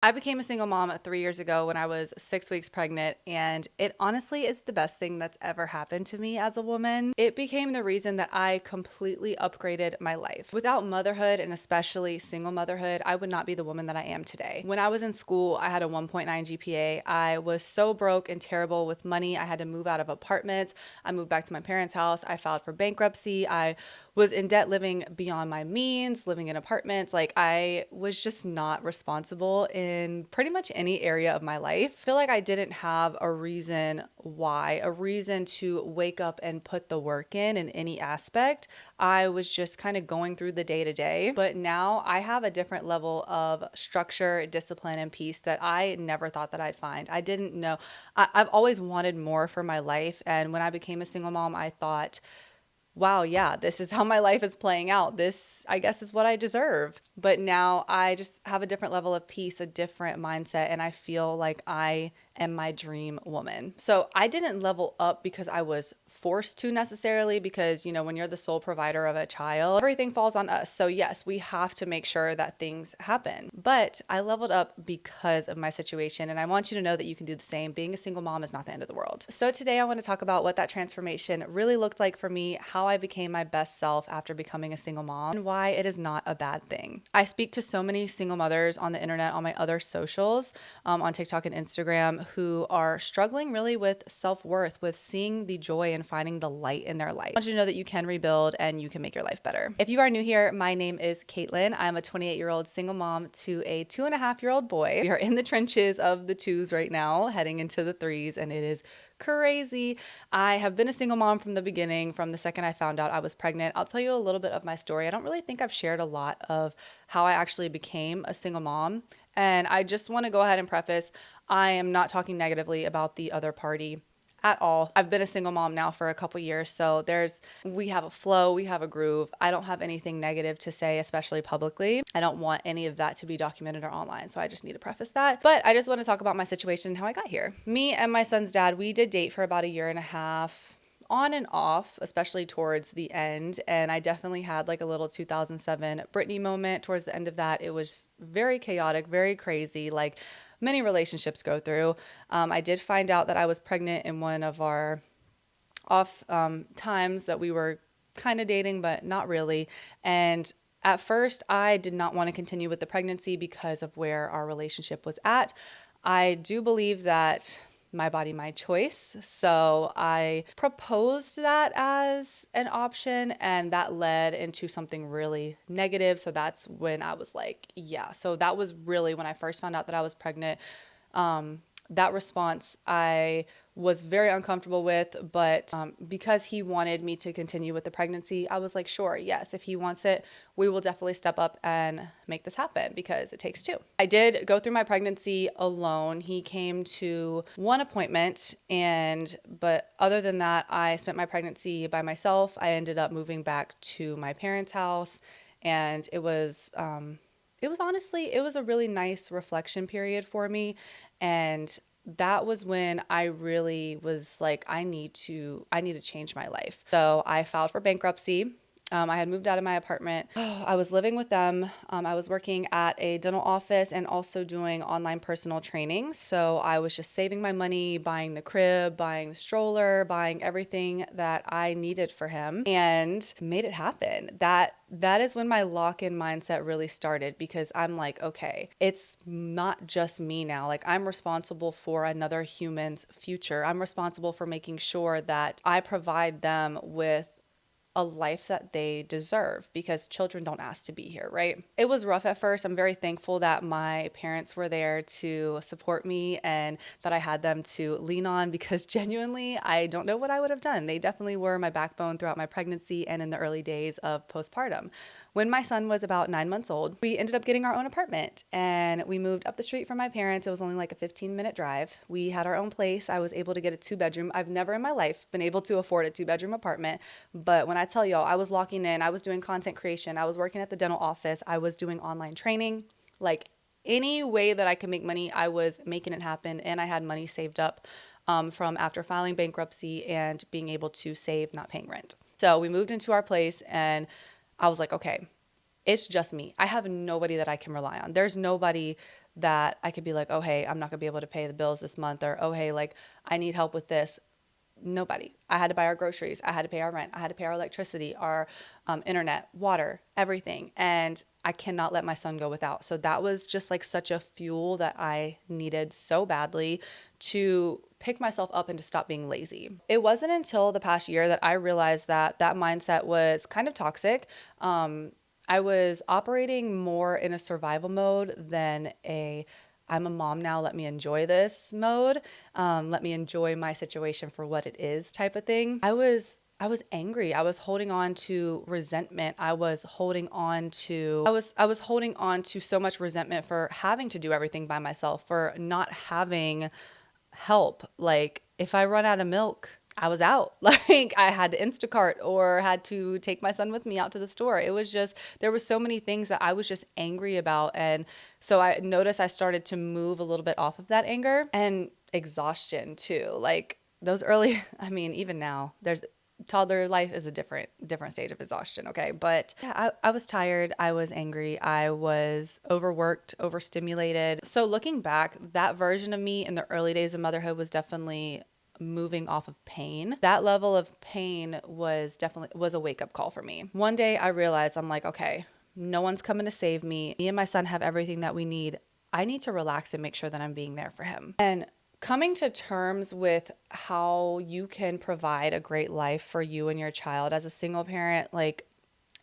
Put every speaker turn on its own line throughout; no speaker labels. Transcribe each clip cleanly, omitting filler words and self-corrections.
I became a single mom 3 years ago when I was 6 weeks pregnant, and it honestly is the best thing that's ever happened to me as a woman. It became the reason that I completely upgraded my life. Without motherhood, and especially single motherhood, I would not be the woman that I am today. When I was in school, I had a 1.9 GPA. I was so broke and terrible with money. I had to move out of apartments. I moved back to my parents' house. I filed for bankruptcy. I was in debt, living beyond my means, living in apartments. Like, I was just not responsible in pretty much any area of my life. I feel like I didn't have a reason why, a reason to wake up and put the work in any aspect. I was just kind of going through the day to day. But now I have a different level of structure, discipline, and peace that I never thought that I'd find. I didn't know. I've always wanted more for my life. And when I became a single mom, I thought, wow, yeah, this is how my life is playing out. This, I guess, is what I deserve. But now I just have a different level of peace, a different mindset, and I feel like I am my dream woman. So I didn't level up because I was forced to necessarily, because, when you're the sole provider of a child, everything falls on us. So yes, we have to make sure that things happen. But I leveled up because of my situation, and I want you to know that you can do the same. Being a single mom is not the end of the world. So today I want to talk about what that transformation really looked like for me, how I became my best self after becoming a single mom, and why it is not a bad thing. I speak to so many single mothers on the internet, on my other socials, on TikTok and Instagram, who are struggling really with self-worth, with seeing the joy and finding the light in their life. I want you to know that you can rebuild and you can make your life better. If you are new here, my name is Caitlin. I'm a 28-year-old single mom to a 2.5-year-old boy. We are in the trenches of the twos right now, heading into the threes, and it is crazy. I have been a single mom from the beginning, from the second I found out I was pregnant. I'll tell you a little bit of my story. I don't really think I've shared a lot of how I actually became a single mom. And I just want to go ahead and preface, I am not talking negatively about the other party at all. I've been a single mom now for a couple years, so we have a flow, we have a groove. I don't have anything negative to say, especially publicly. I don't want any of that to be documented or online, so I just need to preface that. But I just want to talk about my situation and how I got here. Me and my son's dad, we did date for about a year and a half, on and off, especially towards the end. And I definitely had like a little 2007 Britney moment towards the end of that. It was very chaotic, very crazy, like many relationships go through. I did find out that I was pregnant in one of our off times that we were kind of dating, but not really. And at first, I did not want to continue with the pregnancy because of where our relationship was at. I do believe that my body, my choice. So I proposed that as an option, and that led into something really negative. So that's when I was like, yeah. So that was really when I first found out that I was pregnant. That response I was very uncomfortable with, but because he wanted me to continue with the pregnancy, I was like, sure, yes, if he wants it, we will definitely step up and make this happen, because it takes two. I did go through my pregnancy alone. He came to one appointment, but other than that, I spent my pregnancy by myself. I ended up moving back to my parents' house, and it was honestly, it was a really nice reflection period for me. And that was when I really was like, I need to change my life. So I filed for bankruptcy. I had moved out of my apartment. I was living with them. I was working at a dental office and also doing online personal training. So I was just saving my money, buying the crib, buying the stroller, buying everything that I needed for him, and made it happen. That is when my lock-in mindset really started, because I'm like, okay, it's not just me now. Like, I'm responsible for another human's future. I'm responsible for making sure that I provide them with a life that they deserve, because children don't ask to be here, right? It was rough at first. I'm very thankful that my parents were there to support me and that I had them to lean on, because genuinely, I don't know what I would have done. They definitely were my backbone throughout my pregnancy and in the early days of postpartum. When my son was about 9 months old, we ended up getting our own apartment, and we moved up the street from my parents. It was only like a 15-minute drive. We had our own place. I was able to get a 2-bedroom. I've never in my life been able to afford a 2-bedroom apartment, but when I tell y'all, I was locking in, I was doing content creation, I was working at the dental office, I was doing online training, like any way that I could make money, I was making it happen. And I had money saved up from after filing bankruptcy and being able to save not paying rent. So we moved into our place, and I was like, okay, it's just me. I have nobody that I can rely on. There's nobody that I could be like, oh, hey, I'm not gonna be able to pay the bills this month, or oh, hey, like I need help with this. Nobody. I had to buy our groceries. I had to pay our rent. I had to pay our electricity, our internet, water, everything. And I cannot let my son go without. So that was just like such a fuel that I needed so badly to pick myself up and to stop being lazy. It wasn't until the past year that I realized that that mindset was kind of toxic. I was operating more in a survival mode than a I'm a mom now, let me enjoy this mode. Let me enjoy my situation for what it is type of thing. I was angry. I was holding on to resentment. I was holding on to so much resentment for having to do everything by myself, for not having help. Like if I run out of milk, I was out. Like I had to Instacart or had to take my son with me out to the store. It was just, there was so many things that I was just angry about. And so I noticed I started to move a little bit off of that anger and exhaustion too. Like those early, I mean, even now there's toddler life is a different stage of exhaustion. Okay. But yeah, I was tired. I was angry. I was overworked, overstimulated. So looking back, that version of me in the early days of motherhood was definitely moving off of pain. That level of pain was a wake up call for me. One day I realized I'm like, okay, no one's coming to save me. Me and my son have everything that we need. I need to relax and make sure that I'm being there for him. And coming to terms with how you can provide a great life for you and your child as a single parent, like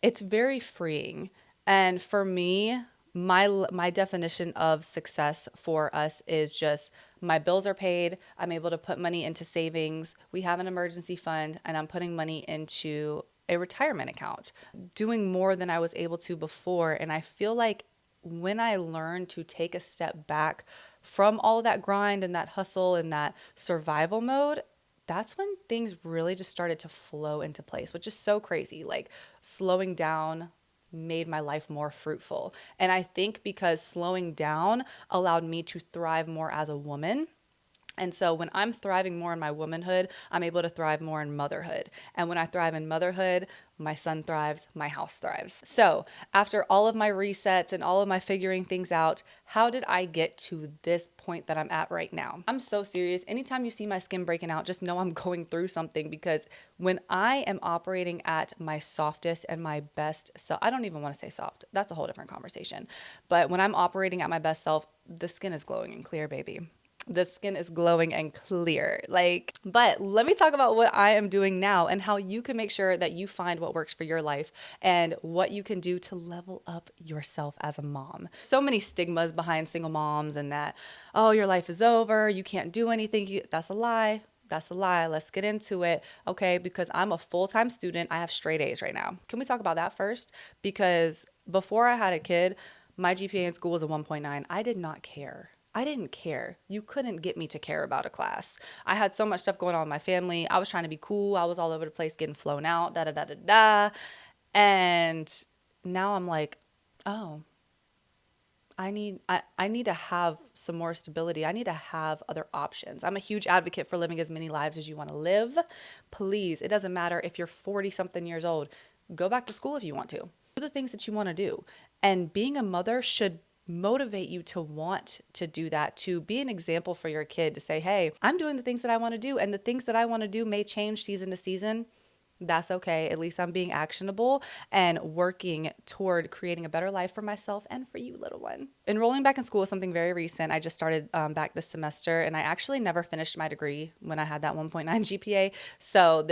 it's very freeing. And for me, my definition of success for us is just my bills are paid, I'm able to put money into savings, we have an emergency fund, and I'm putting money into a retirement account, doing more than I was able to before. And I feel like when I learned to take a step back from all that grind and that hustle and that survival mode, that's when things really just started to flow into place, which is so crazy. Like slowing down made my life more fruitful. And I think because slowing down allowed me to thrive more as a woman. And so when I'm thriving more in my womanhood, I'm able to thrive more in motherhood. And when I thrive in motherhood, my son thrives, my house thrives. So after all of my resets and all of my figuring things out, how did I get to this point that I'm at right now? I'm so serious. Anytime you see my skin breaking out, just know I'm going through something, because when I am operating at my softest and my best self, I don't even want to say soft. That's a whole different conversation. But when I'm operating at my best self, the skin is glowing and clear, baby. The skin is glowing and clear. But let me talk about what I am doing now and how you can make sure that you find what works for your life and what you can do to level up yourself as a mom. So many stigmas behind single moms, and that, oh, your life is over, you can't do anything. That's a lie. That's a lie. Let's get into it. Okay, because I'm a full-time student. I have straight A's right now. Can we talk about that first? Because before I had a kid, my GPA in school was a 1.9. I did not care. I didn't care. You couldn't get me to care about a class. I had so much stuff going on in my family. I was trying to be cool. I was all over the place getting flown out, da da da da da. And now I'm like, oh, I need to have some more stability. I need to have other options. I'm a huge advocate for living as many lives as you want to live. Please, it doesn't matter if you're 40 something years old. Go back to school if you want to. Do the things that you want to do. And being a mother should motivate you to want to do that, to be an example for your kid, to say, hey, I'm doing the things that I want to do, and the things that I want to do may change season to season. That's okay. At least I'm being actionable and working toward creating a better life for myself and for you, little one. Enrolling back in school is something very recent. I just started back this semester, and I actually never finished my degree when I had that 1.9 GPA. So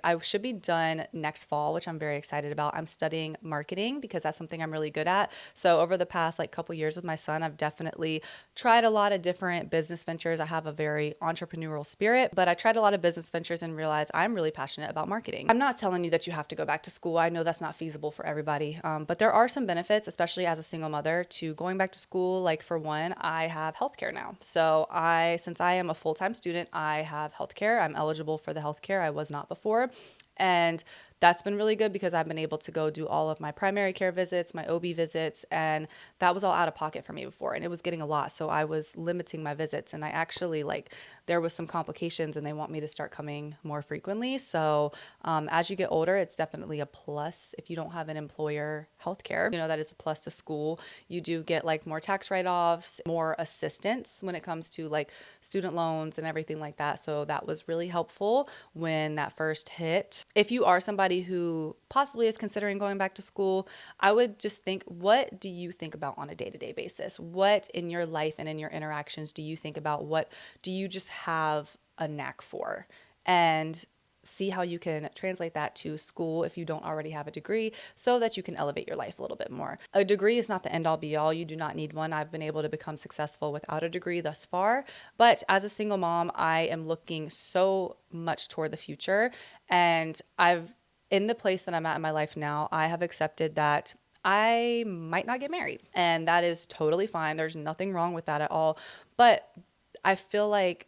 I should be done next fall, which I'm very excited about. I'm studying marketing because that's something I'm really good at. So over the past couple years with my son, I've definitely tried a lot of different business ventures. I have a very entrepreneurial spirit, but I tried a lot of business ventures and realized I'm really passionate about marketing. I'm not telling you that you have to go back to school. I know that's not feasible for everybody, but there are some benefits, especially as a single mother, to going back to school. Like for one, I have healthcare now. So since I am a full-time student, I have healthcare. I'm eligible for the healthcare I was not before. And that's been really good because I've been able to go do all of my primary care visits, my OB visits, and that was all out of pocket for me before, and it was getting a lot. So I was limiting my visits, and I actually like there was some complications, and they want me to start coming more frequently. So as you get older, it's definitely a plus if you don't have an employer healthcare. You know, that is a plus to school. You do get like more tax write-offs, more assistance when it comes to like student loans and everything like that. So that was really helpful when that first hit. If you are somebody who possibly is considering going back to school, I would just think, what do you think about on a day-to-day basis? What in your life and in your interactions do you think about? What do you just have a knack for? And see how you can translate that to school if you don't already have a degree so that you can elevate your life a little bit more. A degree is not the end all be all. You do not need one. I've been able to become successful without a degree thus far, but as a single mom, I am looking so much toward the future, and in the place that I'm at in my life now, I have accepted that I might not get married, and that is totally fine. There's nothing wrong with that at all. But I feel like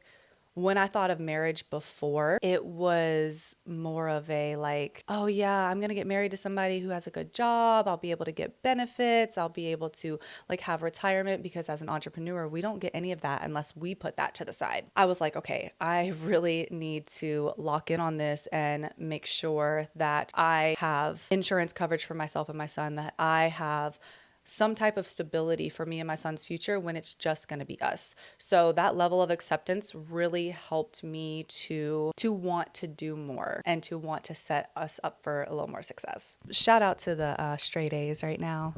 when I thought of marriage before, it was more of a like, oh yeah, I'm going to get married to somebody who has a good job. I'll be able to get benefits. I'll be able to like have retirement, because as an entrepreneur, we don't get any of that unless we put that to the side. I was like, okay, I really need to lock in on this and make sure that I have insurance coverage for myself and my son, that I have some type of stability for me and my son's future when it's just going to be us. So that level of acceptance really helped me to want to do more and to want to set us up for a little more success. Shout out to the straight A's right now.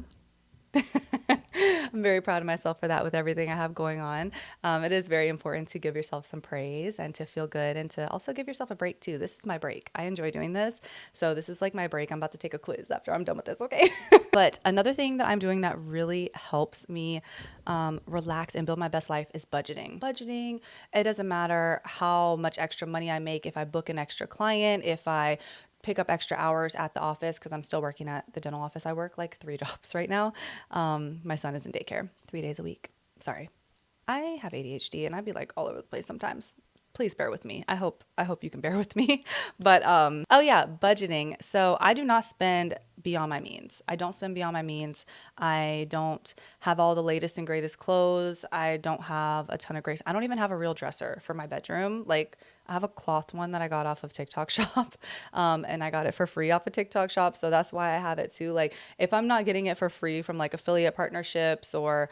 I'm very proud of myself for that with everything I have going on. It is very important to give yourself some praise and to feel good, and to also give yourself a break too. This is my break. I enjoy doing this. So this is like my break. I'm about to take a quiz after I'm done with this, okay? But another thing that I'm doing that really helps me relax and build my best life is budgeting. Budgeting, it doesn't matter how much extra money I make, if I book an extra client, if I pick up extra hours at the office, because I'm still working at the dental office. I work like 3 jobs right now. My son is in daycare 3 days a week. Sorry. I have ADHD and I'd be like all over the place sometimes. Please bear with me. I hope you can bear with me. But oh yeah, budgeting. So I do not spend beyond my means. I don't spend beyond my means. I don't have all the latest and greatest clothes. I don't have a ton of grace. I don't even have a real dresser for my bedroom. Like, I have a cloth one that I got off of TikTok Shop, and I got it for free off of TikTok Shop. So that's why I have it too. Like, if I'm not getting it for free from like affiliate partnerships or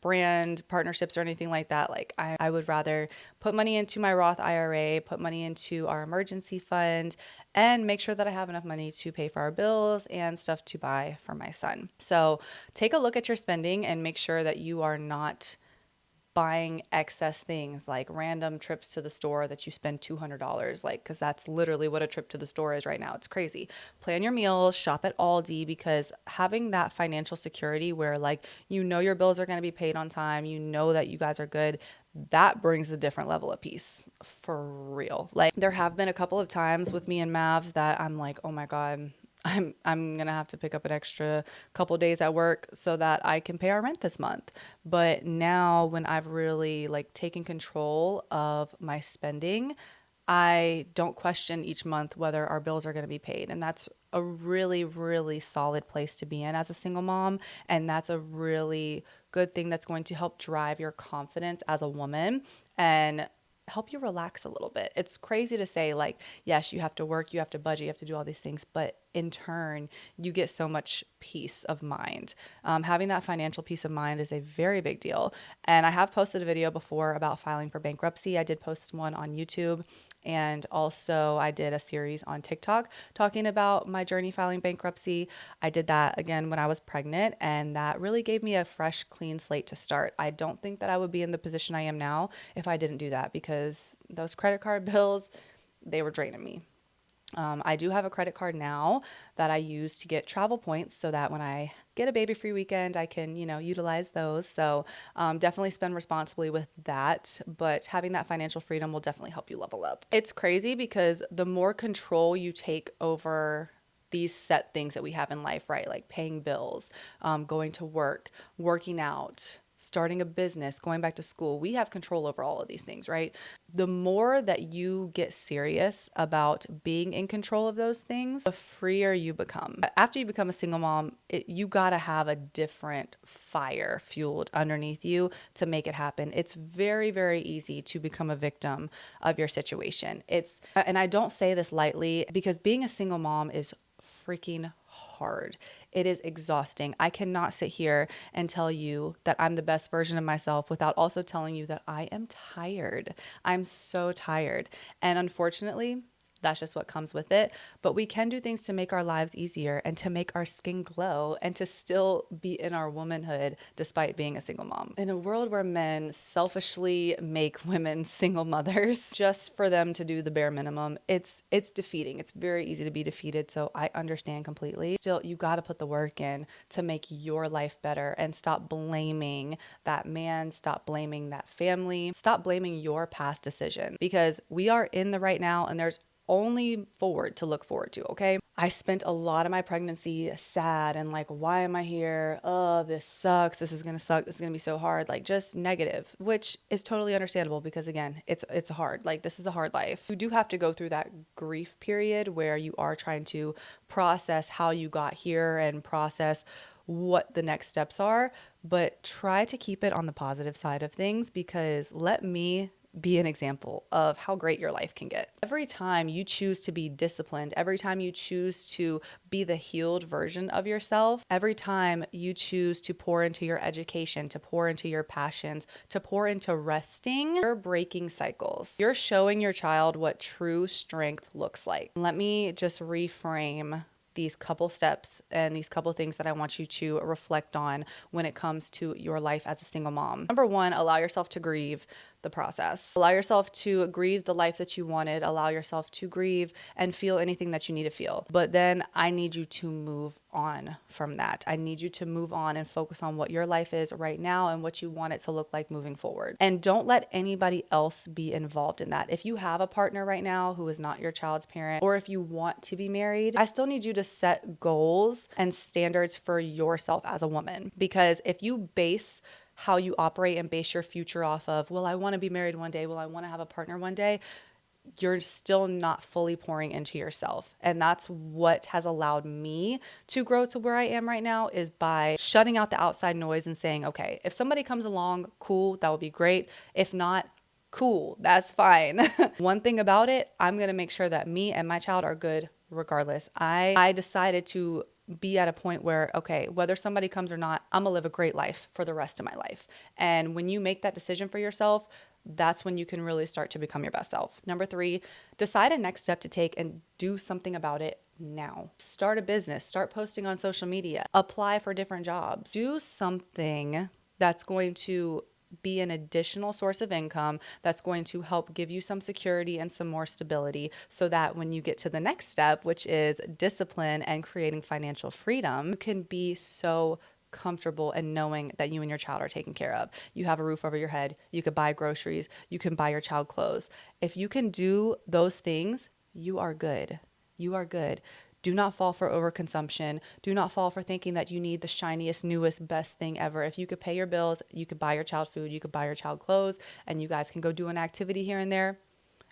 brand partnerships or anything like that, like I would rather put money into my Roth IRA, put money into our emergency fund, and make sure that I have enough money to pay for our bills and stuff to buy for my son. So take a look at your spending and make sure that you are not buying excess things like random trips to the store that you spend $200, like, because that's literally what a trip to the store is right now. It's crazy. Plan your meals, shop at Aldi, because having that financial security where like you know your bills are going to be paid on time, you know that you guys are good, that brings a different level of peace for real. Like, there have been a couple of times with me and Mav that I'm like, oh my God, I'm gonna have to pick up an extra couple days at work so that I can pay our rent this month. But now when I've really like taken control of my spending, I don't question each month whether our bills are going to be paid. And that's a really, really solid place to be in as a single mom. And that's a really good thing that's going to help drive your confidence as a woman and help you relax a little bit. It's crazy to say, like, yes, you have to work, you have to budget, you have to do all these things, but in turn, you get so much peace of mind. Having that financial peace of mind is a very big deal. And I have posted a video before about filing for bankruptcy. I did post one on YouTube, and also I did a series on TikTok talking about my journey filing bankruptcy. I did that again when I was pregnant, and that really gave me a fresh, clean slate to start. I don't think that I would be in the position I am now if I didn't do that, because those credit card bills, they were draining me. I do have a credit card now that I use to get travel points so that when I get a baby free weekend, I can, utilize those. So definitely spend responsibly with that. But having that financial freedom will definitely help you level up. It's crazy because the more control you take over these set things that we have in life, right? Like paying bills, going to work, working out, starting a business, going back to school. We have control over all of these things, right? The more that you get serious about being in control of those things, the freer you become. After you become a single mom, you gotta have a different fire fueled underneath you to make it happen. It's very, very easy to become a victim of your situation. And I don't say this lightly, because being a single mom is freaking hard. It is exhausting. I cannot sit here and tell you that I'm the best version of myself without also telling you that I am tired. I'm so tired. And unfortunately, that's just what comes with it. But we can do things to make our lives easier and to make our skin glow and to still be in our womanhood despite being a single mom. In a world where men selfishly make women single mothers just for them to do the bare minimum, it's defeating. It's very easy to be defeated. So I understand completely. Still, you got to put the work in to make your life better and stop blaming that man, stop blaming that family, stop blaming your past decision, because we are in the right now and there's only forward to look forward to, okay? I spent a lot of my pregnancy sad and like, why am I here? Oh, this sucks. This is gonna suck. This is gonna be so hard. Like, just negative, which is totally understandable because again, it's hard. Like, this is a hard life. You do have to go through that grief period where you are trying to process how you got here and process what the next steps are, but try to keep it on the positive side of things, because let me be an example of how great your life can get. Every time you choose to be disciplined, every time you choose to be the healed version of yourself, every time you choose to pour into your education, to pour into your passions, to pour into resting, you're breaking cycles. You're showing your child what true strength looks like. Let me just reframe these couple steps and these couple things that I want you to reflect on when it comes to your life as a single mom. Number one, allow yourself to grieve the process. Allow yourself to grieve the life that you wanted. Allow yourself to grieve and feel anything that you need to feel. But then I need you to move on from that. I need you to move on and focus on what your life is right now and what you want it to look like moving forward. And don't let anybody else be involved in that. If you have a partner right now who is not your child's parent, or if you want to be married, I still need you to set goals and standards for yourself as a woman. Because if you base how you operate and base your future off of, well, I want to be married one day, well, I want to have a partner one day, you're still not fully pouring into yourself. And that's what has allowed me to grow to where I am right now, is by shutting out the outside noise and saying, okay, if somebody comes along, cool, that would be great. If not, cool, that's fine. One thing about it, I'm going to make sure that me and my child are good regardless. I decided to be at a point where, okay, whether somebody comes or not, I'm gonna live a great life for the rest of my life. And when you make that decision for yourself, that's when you can really start to become your best self. Number three, decide a next step to take and do something about it now. Start a business, start posting on social media, apply for different jobs, do something that's going to be an additional source of income, that's going to help give you some security and some more stability, so that when you get to the next step, which is discipline and creating financial freedom, you can be so comfortable in knowing that you and your child are taken care of. You have a roof over your head, you could buy groceries, you can buy your child clothes. If you can do those things, you are good. You are good. Do not fall for overconsumption. Do not fall for thinking that you need the shiniest, newest, best thing ever. If you could pay your bills, you could buy your child food, you could buy your child clothes, and you guys can go do an activity here and there,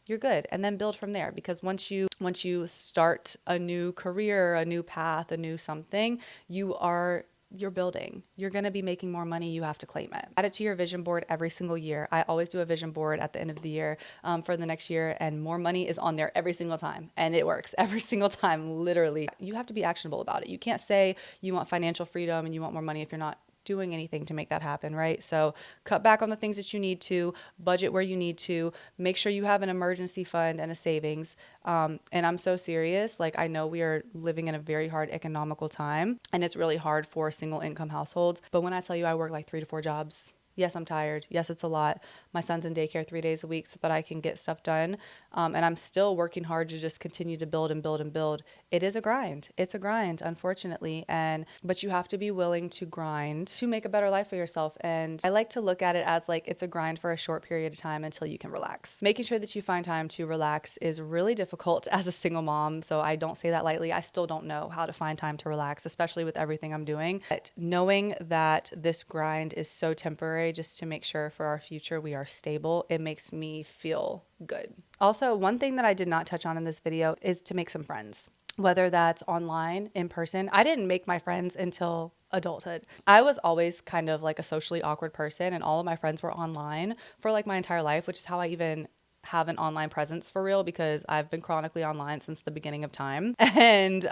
you're good. And then build from there. Because once you start a new career, a new path, a new something, you're building. You're going to be making more money. You have to claim it. Add it to your vision board every single year. I always do a vision board at the end of the year for the next year, and more money is on there every single time. And it works every single time, literally. You have to be actionable about it. You can't say you want financial freedom and you want more money if you're not doing anything to make that happen, right? So cut back on the things that you need to, budget where you need to, make sure you have an emergency fund and a savings. And I'm so serious. Like, I know we are living in a very hard economical time, and it's really hard for single income households. But when I tell you I work like 3 to 4 jobs Yes, I'm tired. Yes, it's a lot. My son's in daycare 3 days a week so that I can get stuff done. And I'm still working hard to just continue to build and build and build. It is a grind. It's a grind, unfortunately. But you have to be willing to grind to make a better life for yourself. And I like to look at it as like it's a grind for a short period of time until you can relax. Making sure that you find time to relax is really difficult as a single mom. So I don't say that lightly. I still don't know how to find time to relax, especially with everything I'm doing. But knowing that this grind is so temporary, just to make sure for our future we are stable, it makes me feel good. Also, one thing that I did not touch on in this video is to make some friends, whether that's online, in person. I didn't make my friends until adulthood. I was always kind of like a socially awkward person, and all of my friends were online for like my entire life, which is how I even have an online presence for real, because I've been chronically online since the beginning of time. And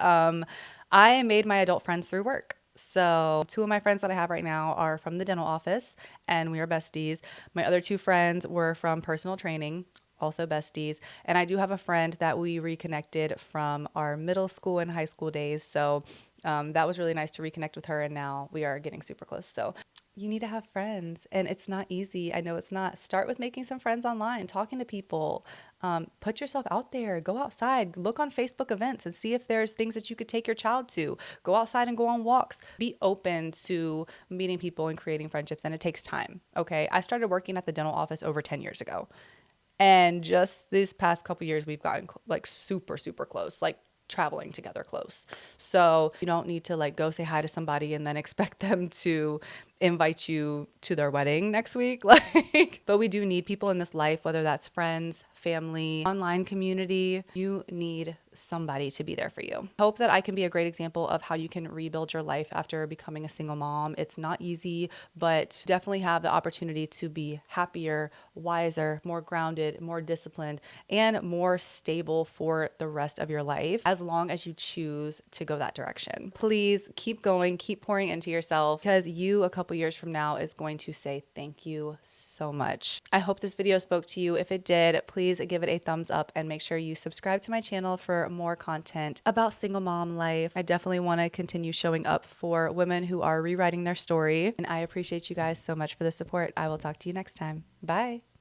I made my adult friends through work. So 2 of my friends that I have right now are from the dental office, and we are besties. My other 2 friends were from personal training, also besties. And I do have a friend that we reconnected from our middle school and high school days. So that was really nice to reconnect with her, and now we are getting super close. So you need to have friends, and it's not easy. I know it's not. Start with making some friends online, talking to people. Put yourself out there. Go outside. Look on Facebook events and see if there's things that you could take your child to. Go outside and go on walks. Be open to meeting people and creating friendships, and it takes time. Okay, I started working at the dental office over 10 years ago. And just these past couple years, we've gotten like super, super close, like traveling together close. So you don't need to like go say hi to somebody and then expect them to invite you to their wedding next week. Like, but we do need people in this life, whether that's friends, family, online community. You need somebody to be there for you. Hope that I can be a great example of how you can rebuild your life after becoming a single mom. It's not easy, but definitely have the opportunity to be happier, wiser, more grounded, more disciplined, and more stable for the rest of your life, as long as you choose to go that direction. Please keep going, keep pouring into yourself, because you a couple years from now is going to say thank you so much. I hope this video spoke to you. If it did, please give it a thumbs up and make sure you subscribe to my channel for more content about single mom life. I definitely want to continue showing up for women who are rewriting their story, and I appreciate you guys so much for the support. I will talk to you next time. Bye.